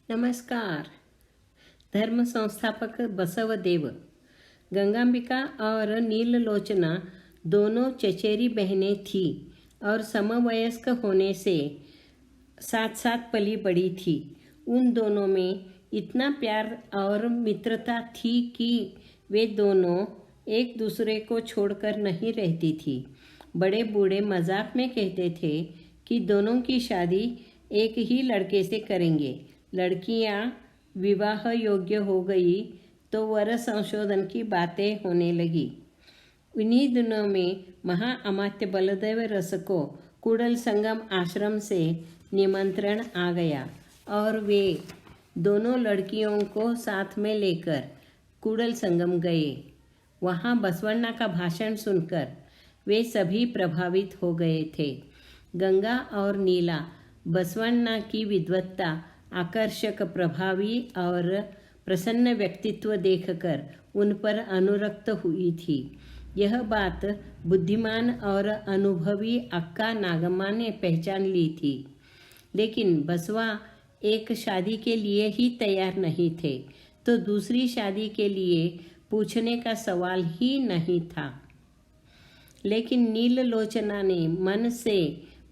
नमस्कार। धर्म संस्थापक बसवदेव। गंगांबिका और नीललोचना दोनों चचेरी बहनें थीं और समवयस्क होने से साथ साथ पली बड़ी थी। उन दोनों में इतना प्यार और मित्रता थी कि वे दोनों एक दूसरे को छोड़कर नहीं रहती थी। बड़े बूढ़े मजाक में कहते थे कि दोनों की शादी एक ही लड़के से करेंगे। लड़कियां विवाह योग्य हो गई तो वर संशोधन की बातें होने लगी। उन्हीं दिनों में महाअमात्य बलदेव रस को कूड़ल संगम आश्रम से निमंत्रण आ गया और वे दोनों लड़कियों को साथ में लेकर कूड़ल संगम गए। वहाँ बसवण्णा का भाषण सुनकर वे सभी प्रभावित हो गए थे। गंगा और नीला बसवण्णा की विद्वत्ता, आकर्षक, प्रभावी और प्रसन्न व्यक्तित्व देखकर उन पर अनुरक्त हुई थी। यह बात बुद्धिमान और अनुभवी अक्का नागम्मा ने पहचान ली थी, लेकिन बसवा एक शादी के लिए ही तैयार नहीं थे, तो दूसरी शादी के लिए पूछने का सवाल ही नहीं था। लेकिन नीललोचना ने मन से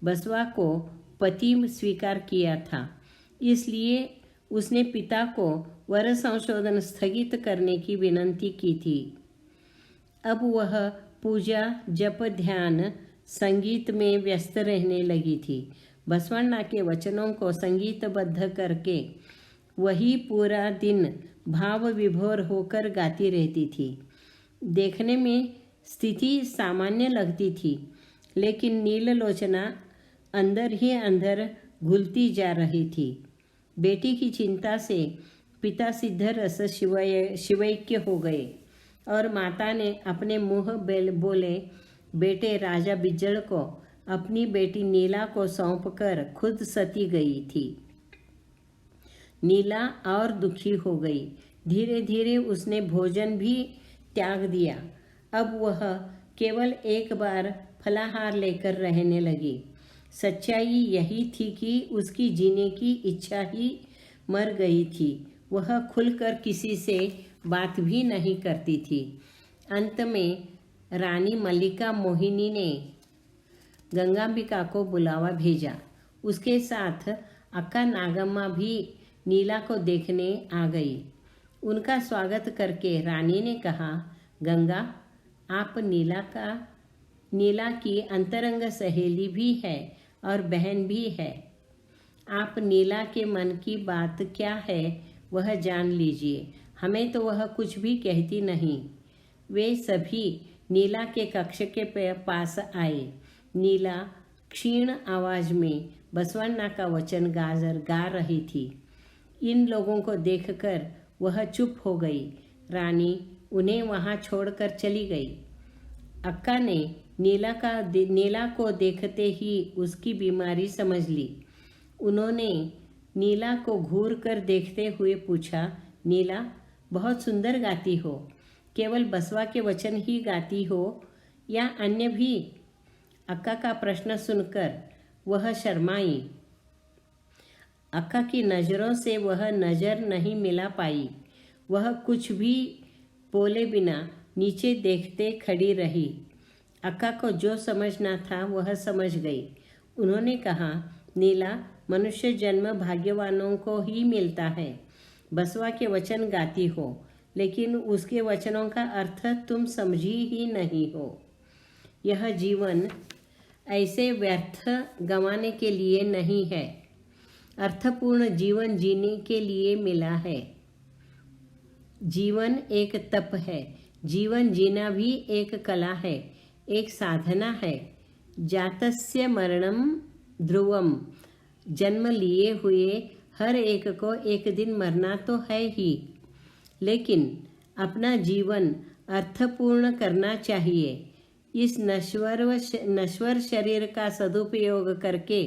बसवा को पति स्वीकार किया था, इसलिए उसने पिता को वर संशोधन स्थगित करने की विनंती की थी। अब वह पूजा, जप, ध्यान, संगीत में व्यस्त रहने लगी थी। बसवण्णा के वचनों को संगीतबद्ध करके वही पूरा दिन भाव विभोर होकर गाती रहती थी। देखने में स्थिति सामान्य लगती थी, लेकिन नीललोचना अंदर ही अंदर घुलती जा रही थी। बेटी की चिंता से पिता सिद्धरस शिवैक्य हो गए और माता ने अपने मुँह बोले बेटे राजा बिज्जड़ को अपनी बेटी नीला को सौंपकर खुद सती गई थी। नीला और दुखी हो गई। धीरे धीरे उसने भोजन भी त्याग दिया। अब वह केवल एक बार फलाहार लेकर रहने लगी। सच्चाई यही थी कि उसकी जीने की इच्छा ही मर गई थी। वह खुलकर किसी से बात भी नहीं करती थी। अंत में रानी मल्लिका मोहिनी ने गंगांबिका को बुलावा भेजा। उसके साथ अक्का नागम्मा भी नीला को देखने आ गई। उनका स्वागत करके रानी ने कहा, गंगा, आप नीला की अंतरंग सहेली भी है और बहन भी है। आप नीला के मन की बात क्या है वह जान लीजिए। हमें तो वह कुछ भी कहती नहीं। वे सभी नीला के कक्ष के पास आए। नीला क्षीण आवाज में बसवण्णा का वचन गा रही थी। इन लोगों को देखकर वह चुप हो गई। रानी उन्हें वहां छोड़कर चली गई। अक्का ने नीला को देखते ही उसकी बीमारी समझ ली। उन्होंने नीला को घूर कर देखते हुए पूछा, नीला, बहुत सुंदर गाती हो। केवल बसवा के वचन ही गाती हो या अन्य भी? अक्का का प्रश्न सुनकर वह शर्माई। अक्का की नज़रों से वह नज़र नहीं मिला पाई। वह कुछ भी बोले बिना नीचे देखते खड़ी रही। अक्का को जो समझना था वह समझ गई। उन्होंने कहा, नीला, मनुष्य जन्म भाग्यवानों को ही मिलता है। बसवा के वचन गाती हो, लेकिन उसके वचनों का अर्थ तुम समझी ही नहीं हो। यह जीवन ऐसे व्यर्थ गंवाने के लिए नहीं है। अर्थपूर्ण जीवन जीने के लिए मिला है। जीवन एक तप है। जीवन जीना भी एक कला है, एक साधना है। जातस्य मरणम ध्रुवम। जन्म लिए हुए हर एक को एक दिन मरना तो है ही, लेकिन अपना जीवन अर्थपूर्ण करना चाहिए। इस नश्वर शरीर का सदुपयोग करके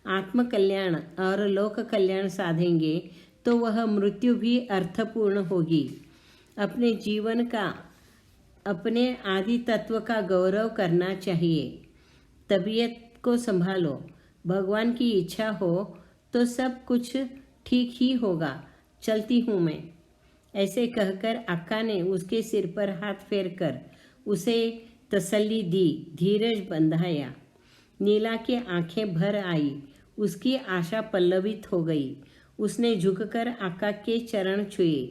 आत्मकल्याण और लोक कल्याण साधेंगे तो वह मृत्यु भी अर्थपूर्ण होगी। अपने जीवन का, अपने आदि तत्व का गौरव करना चाहिए। तबीयत को संभालो। भगवान की इच्छा हो तो सब कुछ ठीक ही होगा, चलती हूँ मैं। ऐसे कहकर अक्का ने उसके सिर पर हाथ फेरकर उसे तसल्ली दी, धीरज बंधाया। नीला की आंखें भर आई, उसकी आशा पल्लवित हो गई। उसने झुककर अक्का के चरण छुए।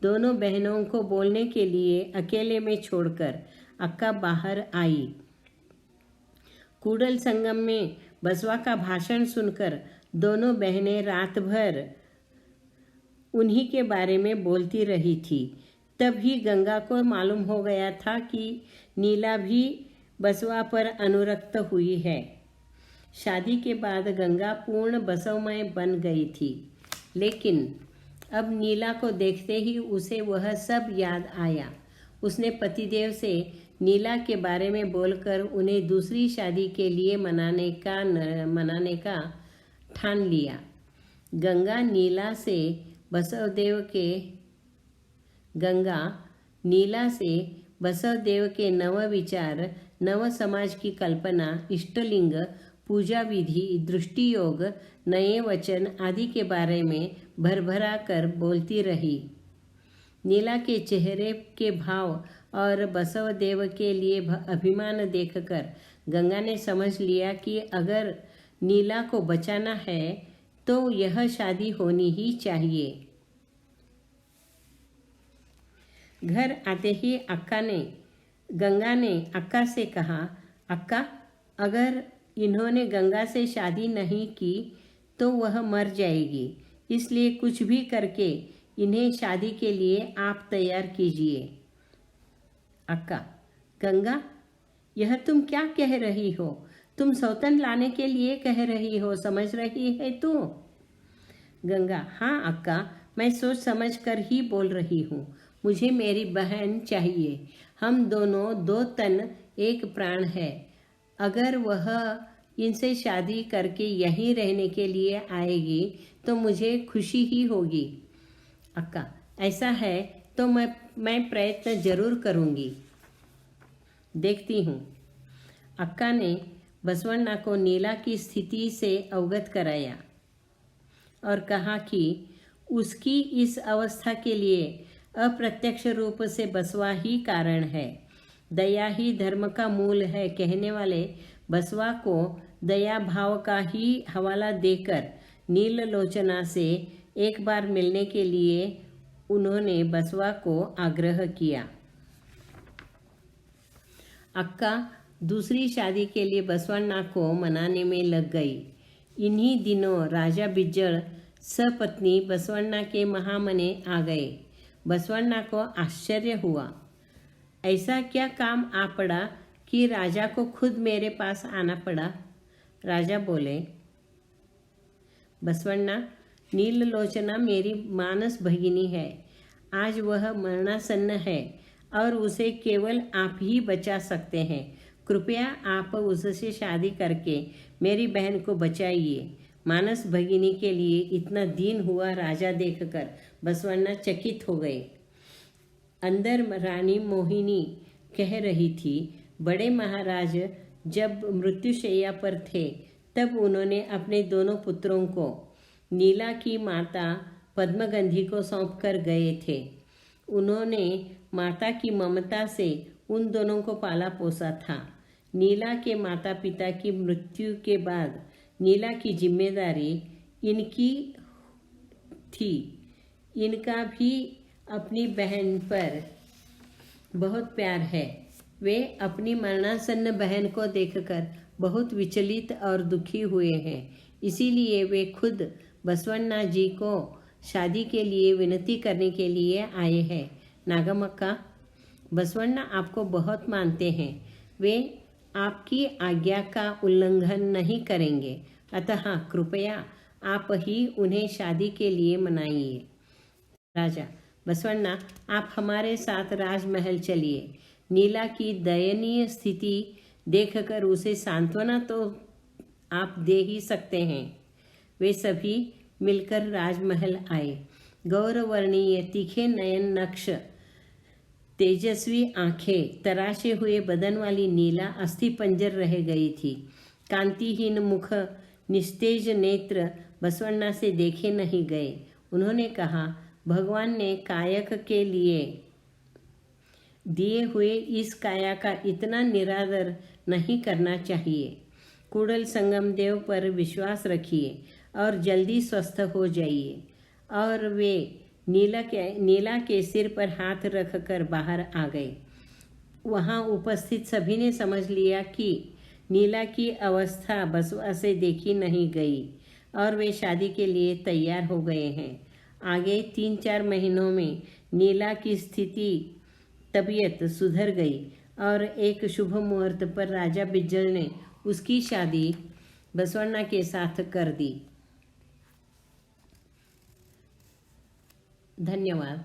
दोनों बहनों को बोलने के लिए अकेले में छोड़कर अक्का बाहर आई। कूडल संगम में बसवा का भाषण सुनकर दोनों बहनें रात भर उन्हीं के बारे में बोलती रही थी। तब ही गंगा को मालूम हो गया था कि नीला भी बसवा पर अनुरक्त हुई है। शादी के बाद गंगा पूर्ण बसवमय बन गई थी, लेकिन अब नीला को देखते ही उसे वह सब याद आया। उसने पतिदेव से नीला के बारे में बोलकर उन्हें दूसरी शादी के लिए मनाने का ठान लिया। गंगा नीला से बसवदेव के नव विचार, नव समाज की कल्पना, इष्टलिंग, पूजा विधि, दृष्टि योग, नए वचन आदि के बारे में भरभरा कर बोलती रही। नीला के चेहरे के भाव और बसवदेव के लिए अभिमान देखकर गंगा ने समझ लिया कि अगर नीला को बचाना है तो यह शादी होनी ही चाहिए। घर आते ही गंगा ने अक्का से कहा, अक्का, अगर इन्होंने गंगा से शादी नहीं की तो वह मर जाएगी, इसलिए कुछ भी करके इन्हें शादी के लिए आप तैयार कीजिए। अक्का, गंगा, यह तुम क्या कह रही हो? तुम सौतन लाने के लिए कह रही हो, समझ रही है तू? गंगा, हाँ अक्का, मैं सोच समझ कर ही बोल रही हूँ। मुझे मेरी बहन चाहिए। हम दोनों दो तन एक प्राण है। अगर वह इनसे शादी करके यहीं रहने के लिए आएगी तो मुझे खुशी ही होगी। अक्का, ऐसा है तो मैं प्रयत्न जरूर करूँगी, देखती हूँ। अक्का ने बसवण्णा को नीला की स्थिति से अवगत कराया और कहा कि उसकी इस अवस्था के लिए अप्रत्यक्ष रूप से बसवा ही कारण है। दया ही धर्म का मूल है कहने वाले बसवा को दया भाव का ही हवाला देकर नीललोचना से एक बार मिलने के लिए उन्होंने बसवा को आग्रह किया। अक्का दूसरी शादी के लिए बसवण्णा को मनाने में लग गई। इन्हीं दिनों राजा बिज्जल सपत्नी बसवण्णा के महामने आ गए। बसवण्णा को आश्चर्य हुआ, ऐसा क्या काम आ पड़ा कि राजा को खुद मेरे पास आना पड़ा? राजा बोले, बसवण्णा, नीललोचना मेरी मानस भगिनी है। आज वह मरणासन्न है और उसे केवल आप ही बचा सकते हैं। कृपया आप उससे शादी करके मेरी बहन को बचाइए। मानस भगिनी के लिए इतना दीन हुआ राजा देखकर बसवण्णा चकित हो गए। अंदर रानी मोहिनी कह रही थी, बड़े महाराज जब मृत्युशैया पर थे तब उन्होंने अपने दोनों पुत्रों को नीला की माता पद्मगंधी को सौंप कर गए थे। उन्होंने माता की ममता से उन दोनों को पाला पोसा था। नीला के माता पिता की मृत्यु के बाद नीला की जिम्मेदारी इनकी थी। इनका भी अपनी बहन पर बहुत प्यार है। वे अपनी मरणासन्न बहन को देखकर बहुत विचलित और दुखी हुए हैं। इसीलिए वे खुद बसवण्णा जी को शादी के लिए विनती करने के लिए आए हैं। नागमक्का, बसवण्णा आपको बहुत मानते हैं। वे आपकी आज्ञा का उल्लंघन नहीं करेंगे, अतः कृपया आप ही उन्हें शादी के लिए मनाइए। राजा, बसवण्णा, आप हमारे साथ राजमहल चलिए। नीला की दयनीय स्थिति देखकर उसे सांत्वना तो आप दे ही सकते हैं। वे सभी मिलकर राजमहल आए। गौरवर्णीय तीखे नयन नक्श, तेजस्वी आंखें, तराशे हुए बदन वाली नीला अस्थिपंजर रह गई थी। कांतिहीन मुख, निस्तेज नेत्र, बसवण्णा से देखे नहीं गए। उन्होंने कहा, भगवान ने कायक के लिए दिए हुए इस काया का इतना निरादर नहीं करना चाहिए। कूड़ल संगम देव पर विश्वास रखिए और जल्दी स्वस्थ हो जाइए। और वे नीला के सिर पर हाथ रखकर बाहर आ गए। वहाँ उपस्थित सभी ने समझ लिया कि नीला की अवस्था बसवा से देखी नहीं गई और वे शादी के लिए तैयार हो गए हैं। आगे 3-4 महीनों में नीला की तबीयत सुधर गई और एक शुभ मुहूर्त पर राजा बिज्जल ने उसकी शादी बसवण्णा के साथ कर दी। धन्यवाद।